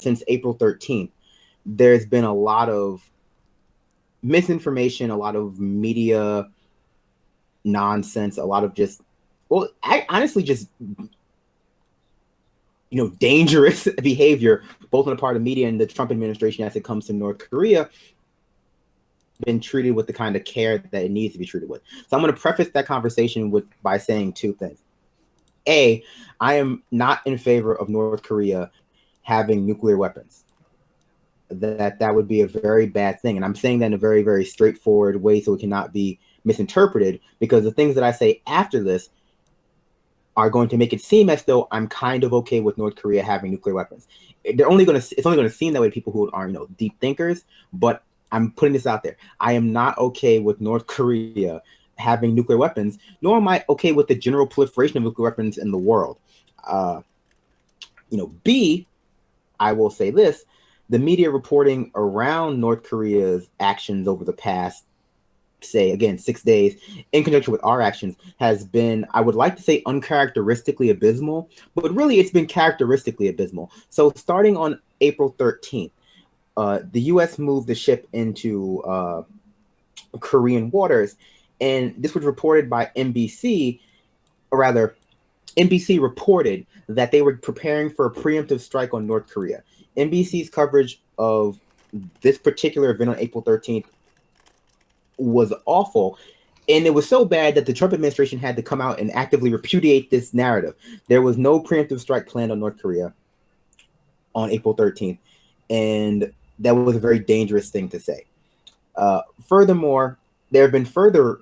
since April 13th, there's been a lot of misinformation, a lot of media nonsense, a lot of honestly just dangerous behavior, both on the part of media and the Trump administration as it comes to North Korea, been treated with the kind of care that it needs to be treated with. So I'm going to preface that conversation by saying two things. A, I am not in favor of North Korea having nuclear weapons. That would be a very bad thing. And I'm saying that in a very, very straightforward way so it cannot be misinterpreted, because the things that I say after this are going to make it seem as though I'm kind of okay with North Korea having nuclear weapons. It's only going to seem that way to people who are deep thinkers, but I'm putting this out there. I am not okay with North Korea having nuclear weapons, nor am I okay with the general proliferation of nuclear weapons in the world. B, I will say this, the media reporting around North Korea's actions over the past, say, again, 6 days, in conjunction with our actions, has been, I would like to say, uncharacteristically abysmal, but really it's been characteristically abysmal. So starting on April 13th, the U.S. moved the ship into Korean waters, and this was reported by NBC, or rather, NBC reported that they were preparing for a preemptive strike on North Korea. NBC's coverage of this particular event on April 13th was awful, and it was so bad that the Trump administration had to come out and actively repudiate this narrative. There was no preemptive strike planned on North Korea on April 13th, and that was a very dangerous thing to say. Furthermore, there have been further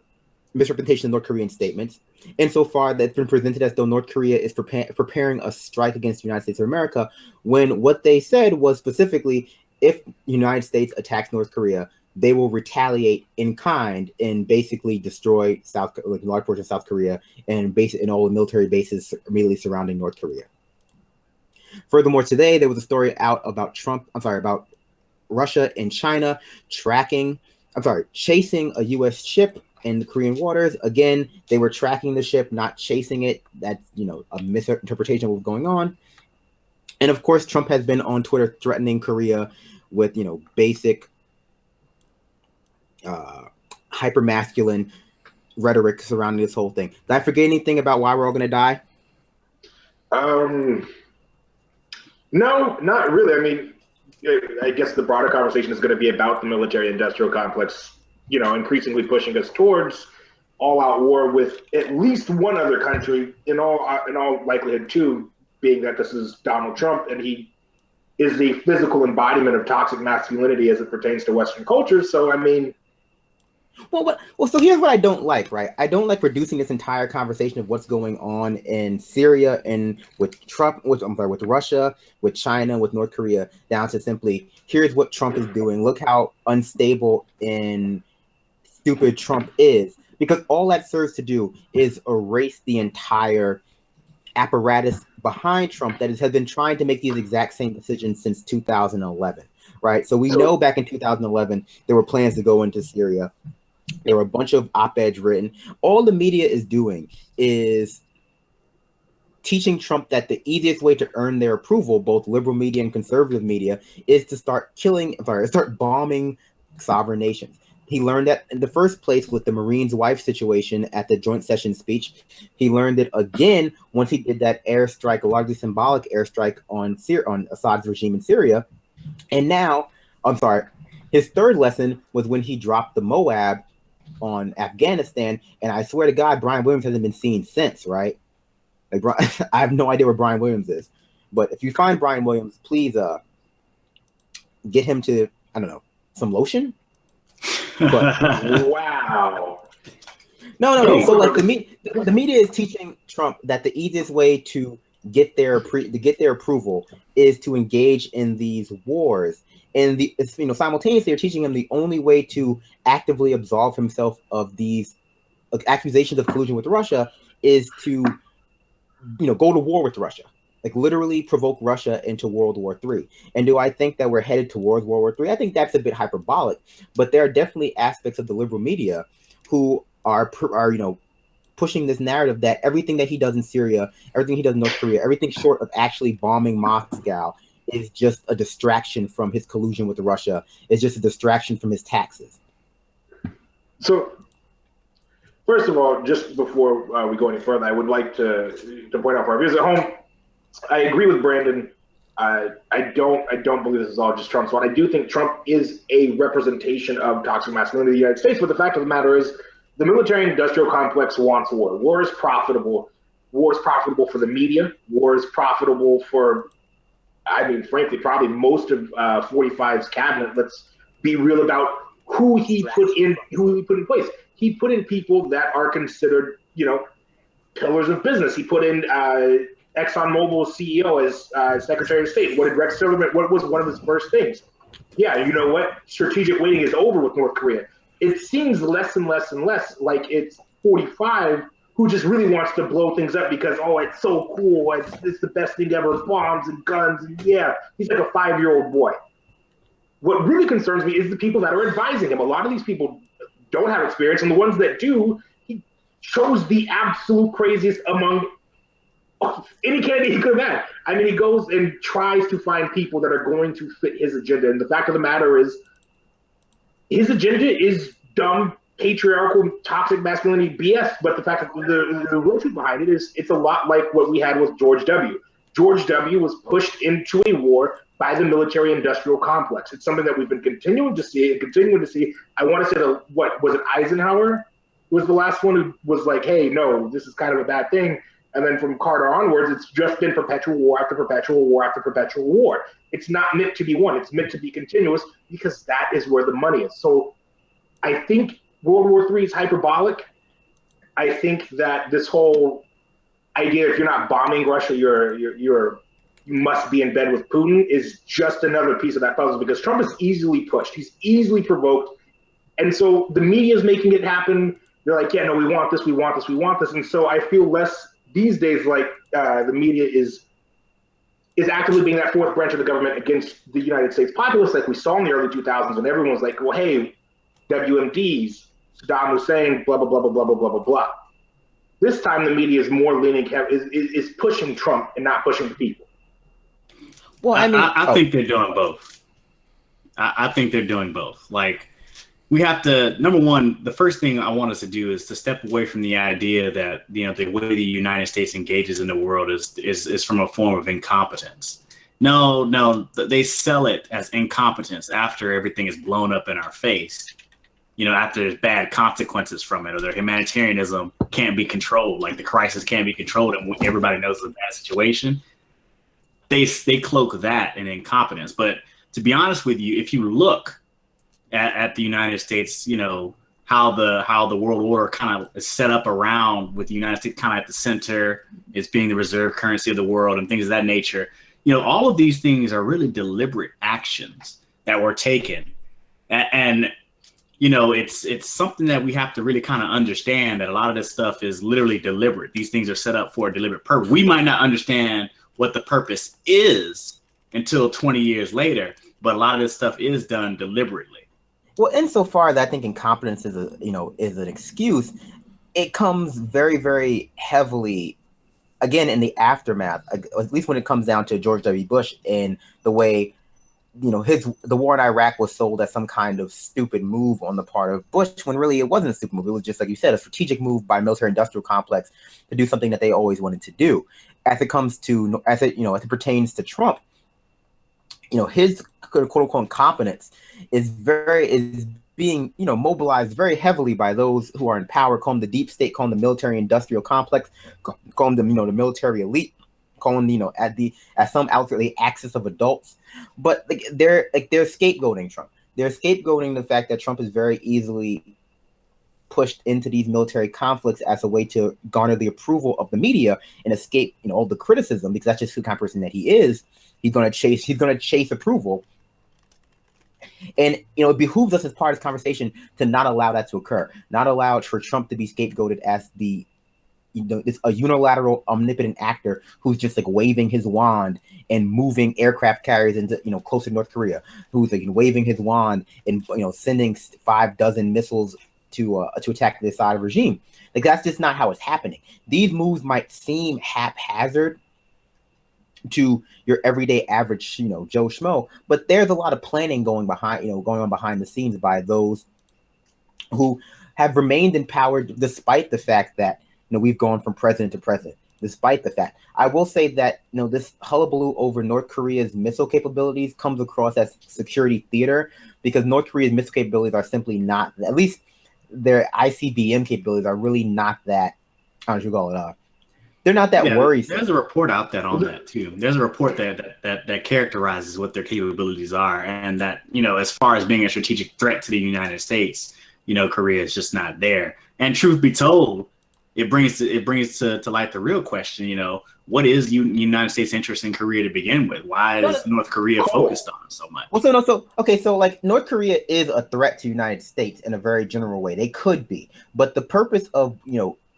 misrepresentation of North Korean statements, insofar that it's been presented as though North Korea is preparing a strike against the United States of America, when what they said was specifically, if the United States attacks North Korea, they will retaliate in kind and basically destroy large portion of South Korea and all the military bases immediately surrounding North Korea. Furthermore, today there was a story out about about Russia and China chasing a U.S. ship in the Korean waters. Again, they were tracking the ship, not chasing it. That's, a misinterpretation of what's going on. And of course, Trump has been on Twitter threatening Korea with, basic hyper-masculine rhetoric surrounding this whole thing. Did I forget anything about why we're all going to die? No, not really. I mean, I guess the broader conversation is going to be about the military-industrial complex, increasingly pushing us towards all-out war with at least one other country, in all likelihood, two, being that this is Donald Trump, and he is the physical embodiment of toxic masculinity as it pertains to Western culture. So, I mean... So here's what I don't like, right? I don't like reducing this entire conversation of what's going on in Syria and with Trump, with Russia, with China, with North Korea, down to simply, here's what Trump is doing. Look how unstable and stupid Trump is. Because all that serves to do is erase the entire apparatus behind Trump that has been trying to make these exact same decisions since 2011, right? So we know back in 2011, there were plans to go into Syria. There were a bunch of op-eds written. All the media is doing is teaching Trump that the easiest way to earn their approval, both liberal media and conservative media, is to start bombing sovereign nations. He learned that in the first place with the Marine's wife situation at the joint session speech. He learned it again once he did that airstrike, a largely symbolic airstrike on Assad's regime in Syria. And now, his third lesson was when he dropped the Moab on Afghanistan, and I swear to God, Brian Williams hasn't been seen since, right? I have no idea where Brian Williams is, but if you find Brian Williams, please get him to, I don't know, some lotion. But wow. No. So like the media is teaching Trump that the easiest way to get their approval is to engage in these wars. And simultaneously, they're teaching him the only way to actively absolve himself of these accusations of collusion with Russia is to, go to war with Russia, like literally provoke Russia into World War III. And do I think that we're headed towards World War III? I think that's a bit hyperbolic, but there are definitely aspects of the liberal media who are pushing this narrative that everything that he does in Syria, everything he does in North Korea, everything short of actually bombing Moscow is just a distraction from his collusion with Russia. It's just a distraction from his taxes. So, first of all, just before we go any further, I would like to point out for our viewers at home, I agree with Brandon. I don't believe this is all just Trump's fault. I do think Trump is a representation of toxic masculinity in the United States, but the fact of the matter is the military-industrial complex wants war. War is profitable. War is profitable for the media. War is profitable for, I mean, frankly, probably most of 45's cabinet. Let's be real about who he put in place. He put in people that are considered, pillars of business. He put in ExxonMobil's CEO as Secretary of State. What did Rex Tillerson? What was one of his first things? Yeah, you know what? Strategic waiting is over with North Korea. It seems less and less and less like it's 45 who just really wants to blow things up because, oh, it's so cool. It's the best thing ever. Bombs and guns. And yeah, he's like a 5-year-old boy. What really concerns me is the people that are advising him. A lot of these people don't have experience, and the ones that do, he chose the absolute craziest among any candidate he could have had. I mean, he goes and tries to find people that are going to fit his agenda. And the fact of the matter is, his agenda is dumb, patriarchal, toxic masculinity BS. But the fact that the real truth behind it is, it's a lot like what we had with George W. George W. was pushed into a war by the military-industrial complex. It's something that we've been continuing to see. I want to say what was it, Eisenhower was the last one who was like, hey, no, this is kind of a bad thing. And then from Carter onwards, it's just been perpetual war after perpetual war after perpetual war. It's not meant to be one. It's meant to be continuous because that is where the money is. So I think World War III is hyperbolic. I think that this whole idea, if you're not bombing Russia, you must be in bed with Putin, is just another piece of that puzzle because Trump is easily pushed. He's easily provoked. And so the media is making it happen. They're like, yeah, no, we want this, we want this, we want this. And so I feel less these days like the media is actively being that fourth branch of the government against the United States populace, like we saw in the early 2000s when everyone was like, well, hey, WMDs, Saddam Hussein, blah, blah, blah, blah, blah, blah, blah, blah, blah. This time the media is more leaning, is pushing Trump and not pushing the people. Well, I think they're doing both. I think they're doing both. Like, we have to, number one, the first thing I want us to do is to step away from the idea that, the way the United States engages in the world is from a form of incompetence. No, they sell it as incompetence after everything is blown up in our face. After there's bad consequences from it, or their humanitarianism can't be controlled, like the crisis can't be controlled, and everybody knows it's a bad situation. They cloak that in incompetence. But to be honest with you, if you look at the United States, how the world order kind of is set up around, with the United States kind of at the center, it's being the reserve currency of the world and things of that nature. All of these things are really deliberate actions that were taken. And it's something that we have to really kind of understand, that a lot of this stuff is literally deliberate. These things are set up for a deliberate purpose. We might not understand what the purpose is until 20 years later, but a lot of this stuff is done deliberately. Well, insofar that I think incompetence is an excuse, it comes very, very heavily, again, in the aftermath, at least when it comes down to George W. Bush and the way, the war in Iraq was sold as some kind of stupid move on the part of Bush, when really it wasn't a stupid move. It was just, like you said, a strategic move by military-industrial complex to do something that they always wanted to do. As it pertains to Trump, his quote unquote competence is being mobilized very heavily by those who are in power, call them the deep state, call them the military industrial complex, call them the military elite, call them at some outfit the axis of adults. But they're scapegoating Trump. They're scapegoating the fact that Trump is very easily pushed into these military conflicts as a way to garner the approval of the media and escape all the criticism, because that's just the kind of person that he is. He's going to chase approval. And, it behooves us as part of this conversation to not allow that to occur, not allow for Trump to be scapegoated as it's a unilateral, omnipotent actor who's just like waving his wand and moving aircraft carriers into, closer to North Korea, who's like waving his wand and, sending 5 dozen missiles to attack the Assad regime. Like, that's just not how it's happening. These moves might seem haphazard, to your everyday average, Joe Schmo. But there's a lot of planning going on behind the scenes by those who have remained in power despite the fact that we've gone from president to president. Despite the fact, I will say that this hullabaloo over North Korea's missile capabilities comes across as security theater, because North Korea's missile capabilities are simply not, at least their ICBM capabilities are really not that. How would you call it? They're not that worrisome. There's a report out that on that too. There's a report that characterizes what their capabilities are, and that as far as being a strategic threat to the United States, Korea is just not there. And truth be told, it brings to light the real question. What is United States' interest in Korea to begin with? Why is North Korea focused on so much? Well, so like North Korea is a threat to the United States in a very general way. They could be, but the purpose of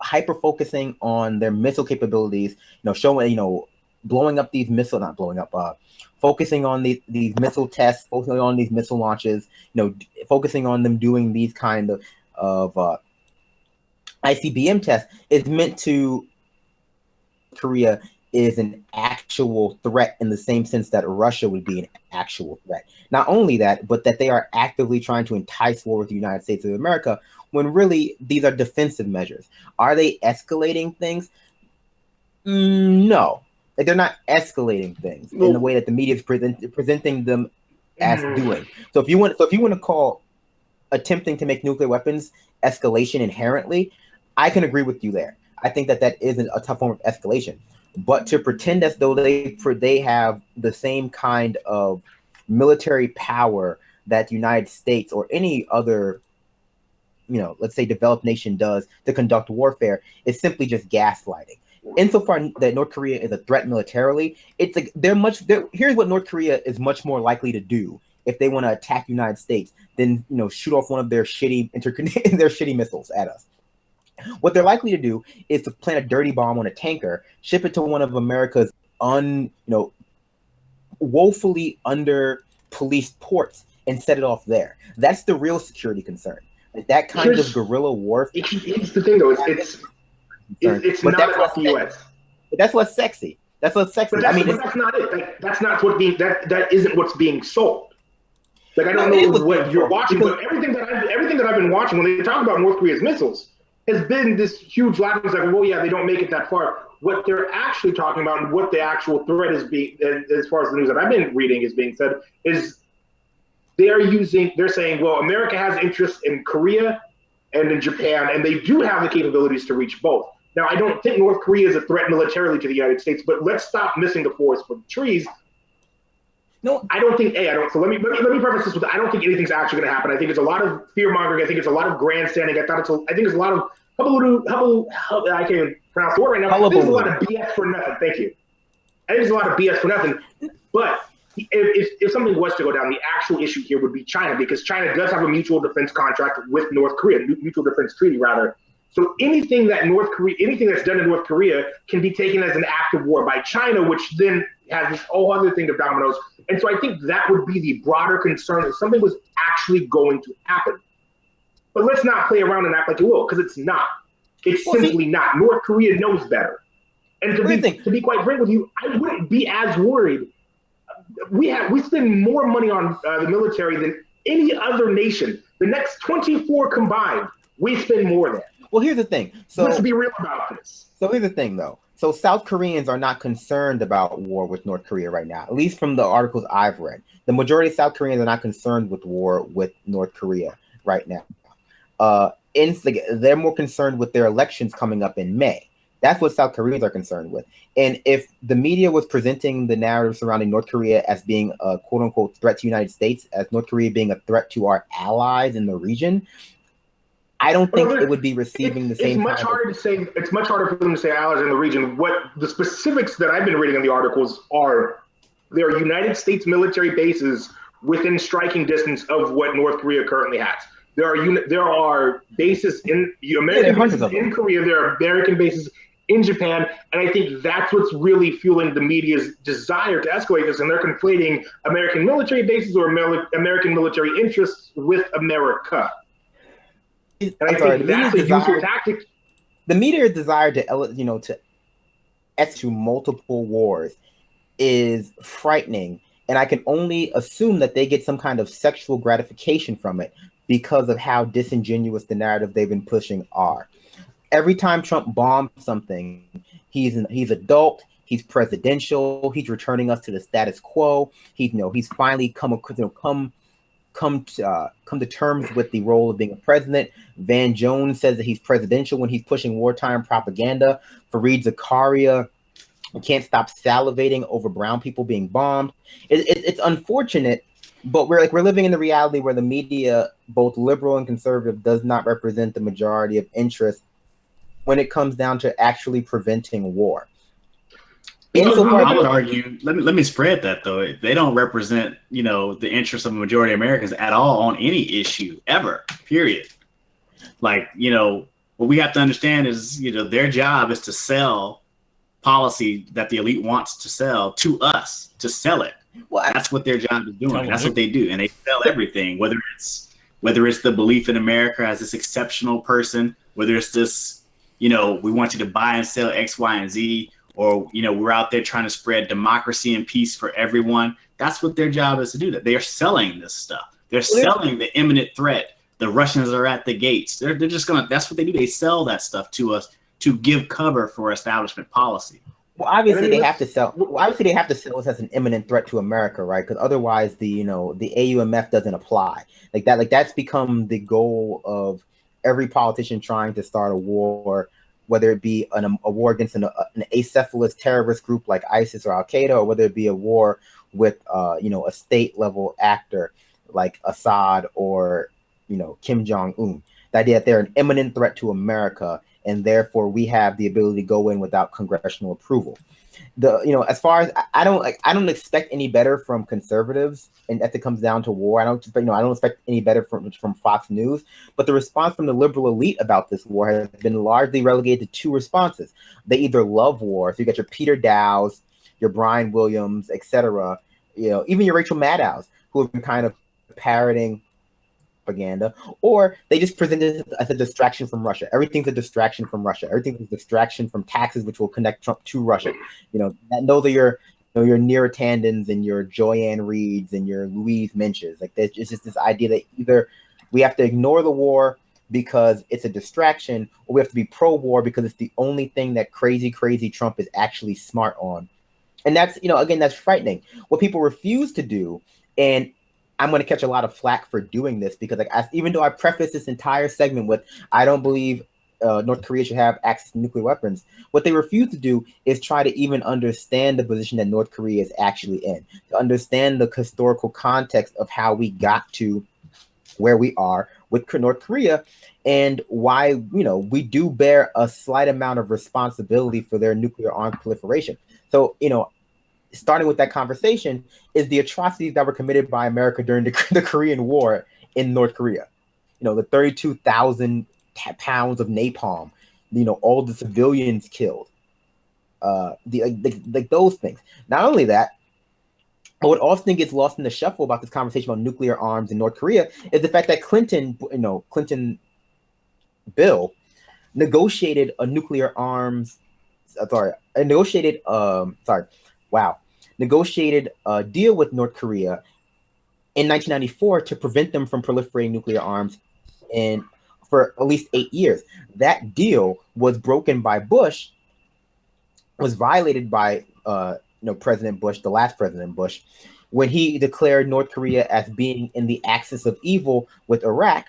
hyper focusing on their missile capabilities, showing blowing up these missiles, not blowing up, focusing on these missile tests, focusing on these missile launches, focusing on them doing these kind of ICBM tests is meant to Korea is an actual threat in the same sense that Russia would be an actual threat. Not only that, but that they are actively trying to entice war with the United States of America, when really these are defensive measures. Are they escalating things? No. Like, they're not escalating things in the way that the media is presenting them as doing. So if you want to call attempting to make nuclear weapons escalation inherently, I can agree with you there. I think that isn't a tough form of escalation. But to pretend as though they have the same kind of military power that the United States or any other, let's say developed nation does to conduct warfare is simply just gaslighting. Insofar that North Korea is a threat militarily, it's like here's what North Korea is much more likely to do if they want to attack the United States than shoot off one of their shitty missiles at us. What they're likely to do is to plant a dirty bomb on a tanker, ship it to one of America's woefully under policed ports, and set it off there. That's the real security concern. That kind of guerrilla warfare. It's the thing, though. It's not about the U.S. But that's what's sexy. That's what's sexy. But that's not it. That's not what's being. That isn't what's being sold. Like, I don't know what you're watching, but everything that I've been watching when they talk about North Korea's missiles has been this huge laughing. It's like, well, yeah, they don't make it that far. What they're actually talking about and what the actual threat is being, as far as the news that I've been reading is being said, is they're saying, well, America has interest in Korea and in Japan, and they do have the capabilities to reach both. Now, I don't think North Korea is a threat militarily to the United States, but let's stop missing the forest for the trees. No, I don't think. So let me preface this with, I don't think anything's actually going to happen. I think it's a lot of fear mongering. I think it's a lot of grandstanding. I think it's a lot of I can't even pronounce the word right now. I think there's a lot of BS for nothing. Thank you. I think there's a lot of BS for nothing. But if something was to go down, the actual issue here would be China, because China does have a mutual defense contract with North Korea, mutual defense treaty rather. So anything that's done in North Korea can be taken as an act of war by China, which then has this whole other thing of dominoes. And so I think that would be the broader concern, if something was actually going to happen. But let's not play around and act like it will, because it's not. It's simply not. North Korea knows better. And to be quite frank with you, I wouldn't be as worried. We spend more money on the military than any other nation. The next 24 combined, we spend more than. Well, here's the thing. So let's be real about this. So here's the thing, though. So South Koreans are not concerned about war with North Korea right now, at least from the articles I've read. The majority of South Koreans are not concerned with war with North Korea right now. They're more concerned with their elections coming up in May. That's what South Koreans are concerned with. And if the media was presenting the narrative surrounding North Korea as being a quote-unquote threat to the United States, as North Korea being a threat to our allies in the region, I don't think it would be receiving the same. It's much harder for them to say allies in the region. What the specifics that I've been reading in the articles are, there are United States military bases within striking distance of what North Korea currently has. There are bases in American bases in Korea. There are American bases in Japan, and I think that's what's really fueling the media's desire to escalate this. And they're conflating American military bases or American military interests with America. And I think that's a useful tactic. The media's desire to escalate multiple wars is frightening. And I can only assume that they get some kind of sexual gratification from it because of how disingenuous the narrative they've been pushing are. Every time Trump bombs something, he's adult, he's presidential, he's returning us to the status quo. He's finally come to terms with the role of being a president. Van Jones says that he's presidential when he's pushing wartime propaganda. Fareed Zakaria can't stop salivating over brown people being bombed. It's unfortunate, but we're living in the reality where the media, both liberal and conservative, does not represent the majority of interest when it comes down to actually preventing war. I would argue, let me spread that though. They don't represent, the interests of the majority of Americans at all on any issue ever, period. Like, what we have to understand is, their job is to sell policy that the elite wants to sell to us, to sell it. Well, that's what their job is doing. That's what they do. And they sell everything, whether it's the belief in America as this exceptional person, whether it's this, we want you to buy and sell X, Y, and Z, or, we're out there trying to spread democracy and peace for everyone. That's what their job is to do. That they are selling this stuff. They're selling the imminent threat. The Russians are at the gates. They're just that's what they do. They sell that stuff to us to give cover for establishment policy. Well, obviously they have to sell. Obviously they have to sell us as an imminent threat to America, right? Because otherwise, the AUMF doesn't apply. Like that's become the goal of every politician trying to start a war, whether it be a war against an acephalous terrorist group like ISIS or Al Qaeda, or whether it be a war with a state level actor like Assad or Kim Jong Un. The idea that they're an imminent threat to America, and therefore we have the ability to go in without congressional approval. As far as I don't expect any better from conservatives, and as it comes down to war, I don't expect any better from Fox News. But the response from the liberal elite about this war has been largely relegated to two responses. They either love war, so you got your Peter Dows, your Brian Williams, etc. Even your Rachel Maddows, who have been kind of parroting propaganda, or they just present it as a distraction from Russia. Everything's a distraction from Russia. Everything's a distraction from taxes, which will connect Trump to Russia. Those are your Neera Tandons and your Joyanne Reeds and your Louise Minches. Like, it's just this idea that either we have to ignore the war because it's a distraction, or we have to be pro-war because it's the only thing that crazy Trump is actually smart on. And that's, again, that's frightening. What people refuse to do, and I'm going to catch a lot of flack for doing this because, even though I preface this entire segment with I don't believe North Korea should have access to nuclear weapons, what they refuse to do is try to even understand the position that North Korea is actually in, to understand the historical context of how we got to where we are with North Korea, and why we do bear a slight amount of responsibility for their nuclear arms proliferation. So starting with that conversation is the atrocities that were committed by America during the Korean War in North Korea. The 32,000 pounds of napalm, all the civilians killed, those things. Not only that, what often gets lost in the shuffle about this conversation about nuclear arms in North Korea is the fact that Clinton bill negotiated a nuclear arms. Negotiated a deal with North Korea in 1994 to prevent them from proliferating nuclear arms for at least 8 years. That deal was broken by Bush, was violated by President Bush, the last President Bush, when he declared North Korea as being in the axis of evil with Iraq.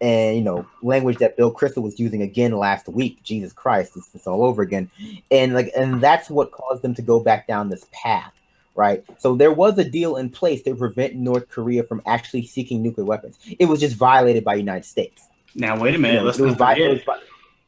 And language that Bill Kristol was using again last week. Jesus Christ, it's all over again, and that's what caused them to go back down this path, right? So there was a deal in place to prevent North Korea from actually seeking nuclear weapons. It was just violated by the United States. Now wait a minute, let's not forget.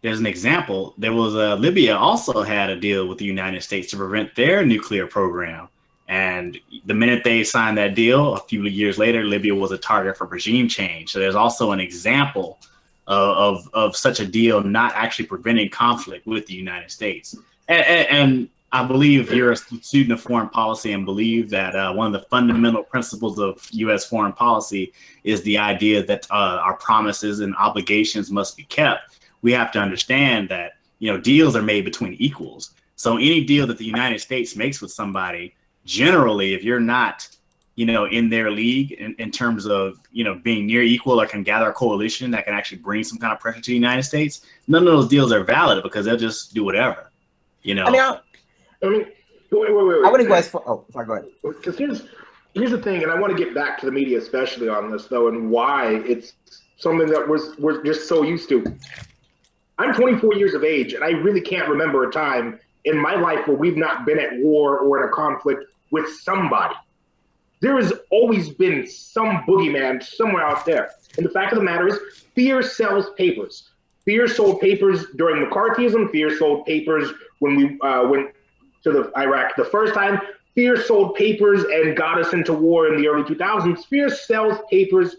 There's an example. There was Libya also had a deal with the United States to prevent their nuclear program. And the minute they signed that deal, a few years later, Libya was a target for regime change. So there's also an example of such a deal not actually preventing conflict with the United States. And I believe you're a student of foreign policy and believe that one of the fundamental principles of U.S. foreign policy is the idea that our promises and obligations must be kept. We have to understand that deals are made between equals. So any deal that the United States makes with somebody, generally, if you're not, in their league in terms of, being near equal or can gather a coalition that can actually bring some kind of pressure to the United States, none of those deals are valid because they'll just do whatever, I mean, wait. I wouldn't go as far. Oh, sorry, go ahead. Because here's the thing, and I want to get back to the media, especially on this, though, and why it's something that we're just so used to. I'm 24 years of age, and I really can't remember a time in my life where we've not been at war or in a conflict with somebody. There has always been some boogeyman somewhere out there. And the fact of the matter is, fear sells papers. Fear sold papers during McCarthyism. Fear sold papers when we went to the Iraq the first time. Fear sold papers and got us into war in the early 2000s. Fear sells papers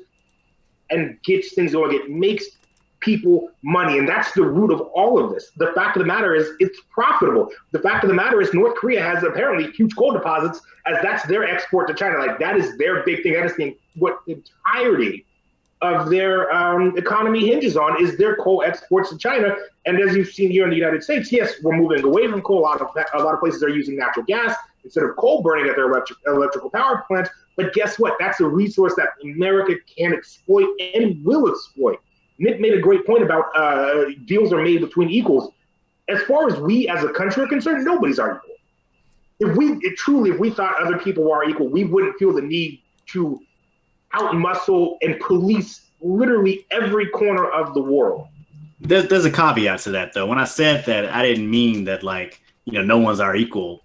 and gets things going. It makes people money, and that's the root of all of this. The fact of the matter is, it's profitable. The fact of the matter is, North Korea has apparently huge coal deposits, as that's their export to China. Like, that is their big thing. That is what the entirety of their economy hinges on, is their coal exports to China. And as you've seen here in the United States, yes, we're moving away from coal. A lot of places are using natural gas instead of coal burning at their electrical power plants. But guess what? That's a resource that America can exploit and will exploit. Nick made a great point about deals are made between equals. As far as we as a country are concerned, nobody's our equal. If we thought other people were our equal, we wouldn't feel the need to outmuscle and police literally every corner of the world. There's a caveat to that, though. When I said that, I didn't mean that, like, no one's our equal.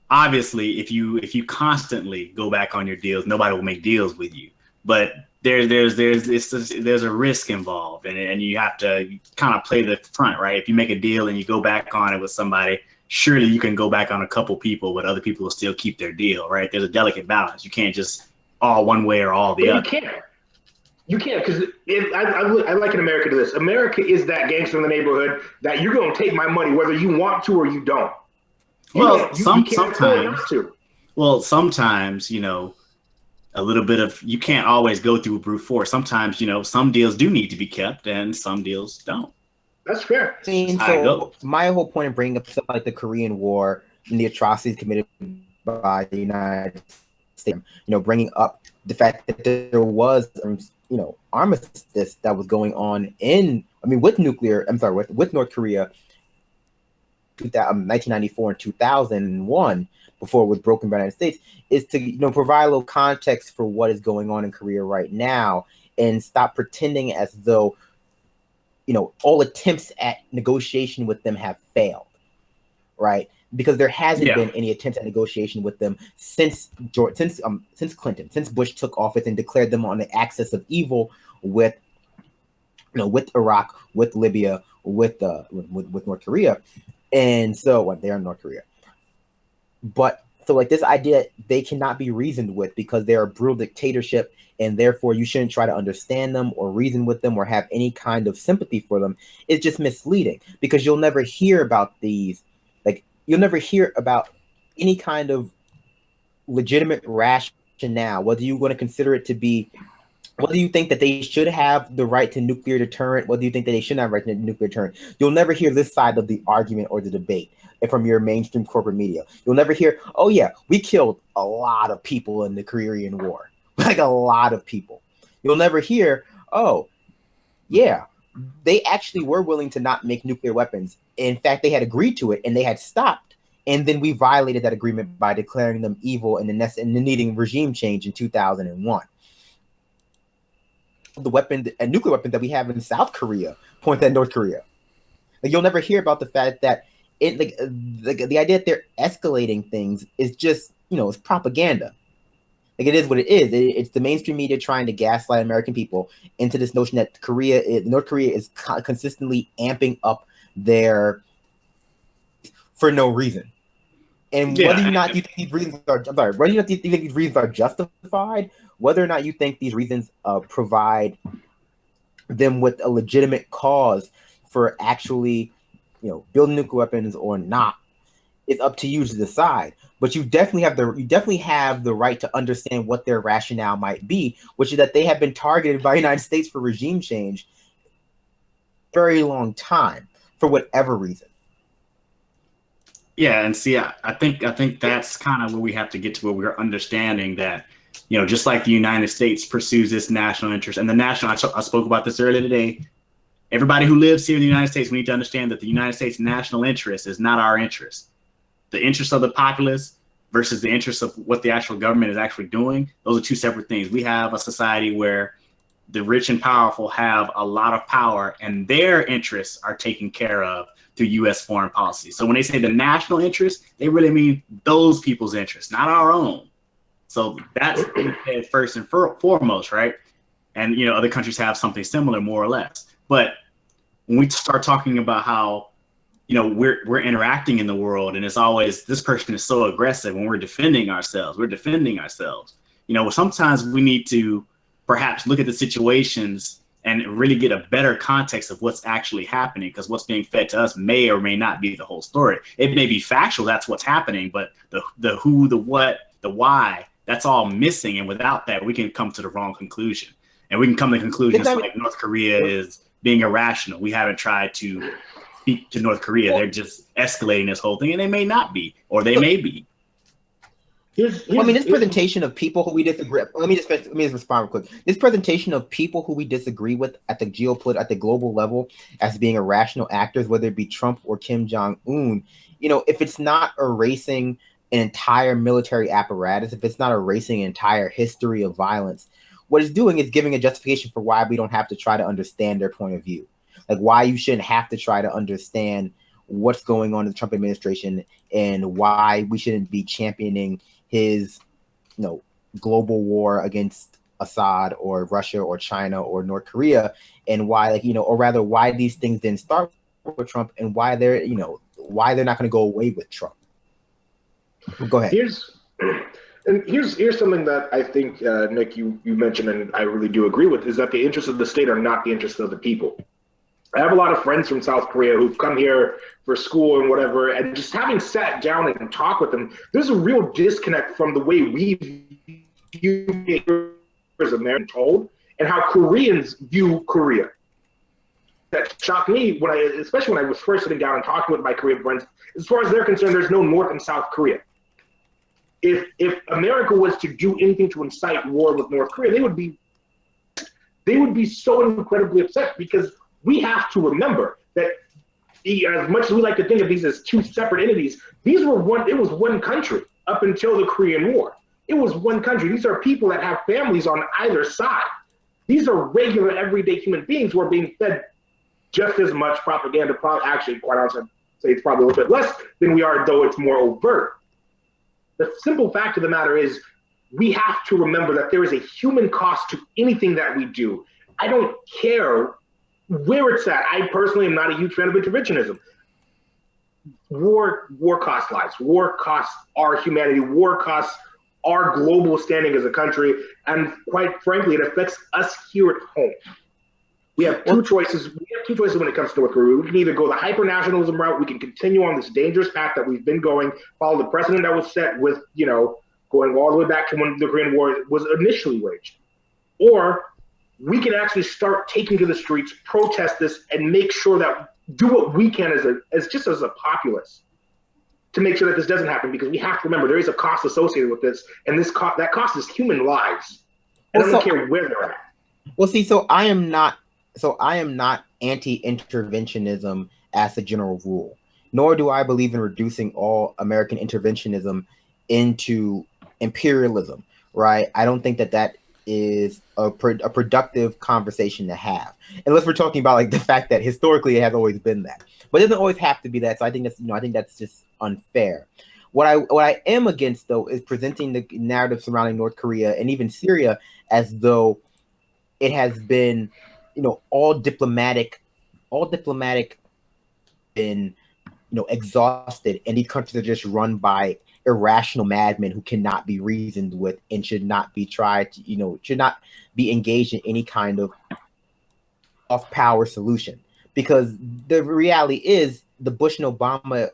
Obviously, if you constantly go back on your deals, nobody will make deals with you. But there's a risk involved, and you have to kind of play the front, right? If you make a deal and you go back on it with somebody, surely you can go back on a couple people, but other people will still keep their deal, right? There's a delicate balance. You can't just all one way or all the other. You can't, because I liken America to this. America is that gangster in the neighborhood that you're going to take my money whether you want to or you don't. Sometimes, a little bit of, you can't always go through brute force. Sometimes, some deals do need to be kept and some deals don't. That's fair. So my whole point of bringing up stuff like the Korean War and the atrocities committed by the United States, bringing up the fact that there was, armistice that was going on with North Korea, 1994 and 2001, before it was broken by the United States, is to provide a little context for what is going on in Korea right now, and stop pretending as though all attempts at negotiation with them have failed, right? Because there hasn't been any attempts at negotiation with them since Clinton, since Bush took office and declared them on the axis of evil with Iraq, with Libya, with North Korea, and so they're in North Korea. But so like this idea they cannot be reasoned with because they're a brutal dictatorship, and therefore you shouldn't try to understand them or reason with them or have any kind of sympathy for them, is just misleading, because you'll never hear about these. You'll never hear about any kind of legitimate rationale, whether you want to consider it to be, whether you think that they should have the right to nuclear deterrent, whether you think that they shouldn't have right to nuclear deterrent. You'll never hear this side of the argument or the debate from your mainstream corporate media. You'll never hear, oh yeah, we killed a lot of people in the Korean War, like a lot of people. You'll never hear, oh yeah, they actually were willing to not make nuclear weapons. In fact, they had agreed to it and they had stopped. And then we violated that agreement by declaring them evil and needing regime change in 2001. The nuclear weapon that we have in South Korea points at North Korea. You'll never hear about the fact that the idea that they're escalating things is just, it's propaganda. It is what it is. It's the mainstream media trying to gaslight American people into this notion that North Korea is consistently amping up their for no reason. And whether or not you think these reasons are justified, whether or not you think these reasons provide them with a legitimate cause for actually, building nuclear weapons or not, it's up to you to decide. But you definitely have the right to understand what their rationale might be, which is that they have been targeted by the United States for regime change very long time for whatever reason. Yeah, and see, I think that's kind of where we have to get to, where we're understanding that, just like the United States pursues this national interest, and the national, I spoke about this earlier today. Everybody who lives here in the United States, we need to understand that the United States national interest is not our interest. The interest of the populace versus the interest of what the actual government is actually doing, those are two separate things. We have a society where the rich and powerful have a lot of power, and their interests are taken care of through U.S. foreign policy. So when they say the national interest, they really mean those people's interests, not our own. So that's first and foremost, right? And other countries have something similar, more or less. But when we start talking about how we're interacting in the world, and it's always this person is so aggressive when we're defending ourselves. Sometimes we need to perhaps look at the situations and really get a better context of what's actually happening, because what's being fed to us may or may not be the whole story. It may be factual, that's what's happening, but the who, the what, the why, that's all missing. And without that, we can come to the wrong conclusion. And we can come to conclusions like North Korea is being irrational. We haven't tried to speak to North Korea. They're just escalating this whole thing, and they may not be, or they may be. This presentation of people who we disagree. Let me just respond real quick. This presentation of people who we disagree with at the at the global level as being irrational actors, whether it be Trump or Kim Jong-un, if it's not erasing an entire military apparatus, if it's not erasing an entire history of violence, what it's doing is giving a justification for why we don't have to try to understand their point of view, like why you shouldn't have to try to understand what's going on in the Trump administration and why we shouldn't be championing his, global war against Assad or Russia or China or North Korea, and why, or rather why these things didn't start with Trump, and why they're not going to go away with Trump. Go ahead. Here's something that I think, Nick, you mentioned, and I really do agree with, is that the interests of the state are not the interests of the people. I have a lot of friends from South Korea who've come here for school and whatever, and just having sat down and talked with them, there's a real disconnect from the way we view as Americans told and how Koreans view Korea. That shocked me especially when I was first sitting down and talking with my Korean friends. As far as they're concerned, there's no North and South Korea. If America was to do anything to incite war with North Korea, they would be so incredibly upset, because we have to remember that as much as we like to think of these as two separate entities, it was one country up until the Korean War. It was one country. These are people that have families on either side. These are regular, everyday human beings who are being fed just as much propaganda, actually, quite honestly, I'd say it's probably a little bit less than we are, though it's more overt. The simple fact of the matter is, we have to remember that there is a human cost to anything that we do. I don't care where it's at. I personally am not a huge fan of interventionism. War costs lives. War costs our humanity. War costs our global standing as a country. And quite frankly, it affects us here at home. We have two choices. When it comes to North Korea. We can either go the hyper-nationalism route. We can continue on this dangerous path that we've been going, follow the precedent that was set with, going all the way back to when the Korean War was initially waged. Or we can actually start taking to the streets, protest this, and make sure that do what we can as a populace to make sure that this doesn't happen, because we have to remember there is a cost associated with this, and that cost is human lives. And I don't care where they're at. Well, see, so I am not anti-interventionism as a general rule, nor do I believe in reducing all American interventionism into imperialism, right? I don't think that is a productive conversation to have, unless we're talking about like the fact that historically it has always been that, but it doesn't always have to be that. So I think that's just unfair. What I am against, though, is presenting the narrative surrounding North Korea and even Syria as though it has been, all diplomatic been, exhausted, and these countries are just run by irrational madmen who cannot be reasoned with and should not be should not be engaged in any kind of off-power solution. Because the reality is the Bush and Obama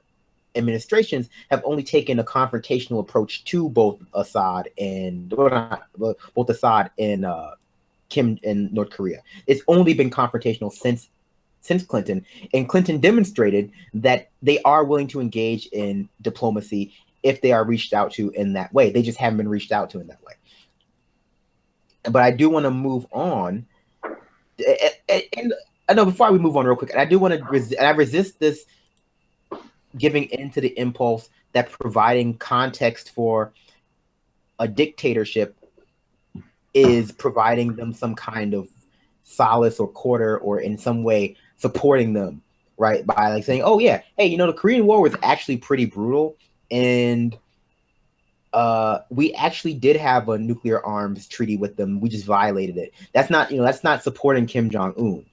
administrations have only taken a confrontational approach to both Assad and Kim and North Korea. It's only been confrontational since since Clinton, and Clinton demonstrated that they are willing to engage in diplomacy if they are reached out to in that way. They just haven't been reached out to in that way. But I do want to move on, and I know before we move on real quick, and I do want to I resist this giving into the impulse that providing context for a dictatorship is providing them some kind of solace or quarter, or in some way supporting them, right? By like saying, oh yeah, hey, you know, the Korean War was actually pretty brutal, and we actually did have a nuclear arms treaty with them. We just violated it. That's not, you know, that's not supporting Kim Jong-un.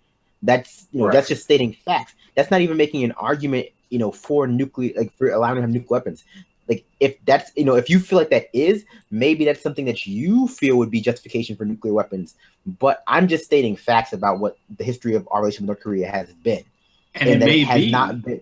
That's, you know, right. That's just stating facts. That's not even making an argument, you know, for nuclear, like for allowing them to have nuclear weapons. Like if that's, you know, if you feel like that is, maybe that's something that you feel would be justification for nuclear weapons. But I'm just stating facts about what the history of our relationship with North Korea has been. And that it has not been.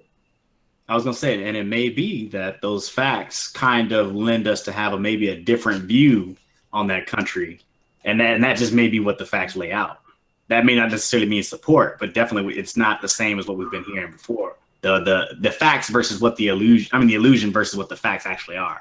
I was going to say, and it may be that those facts kind of lend us to have maybe a different view on that country. And that just may be what the facts lay out. That may not necessarily mean support, but definitely it's not the same as what we've been hearing before. The facts versus what the illusion versus what the facts actually are.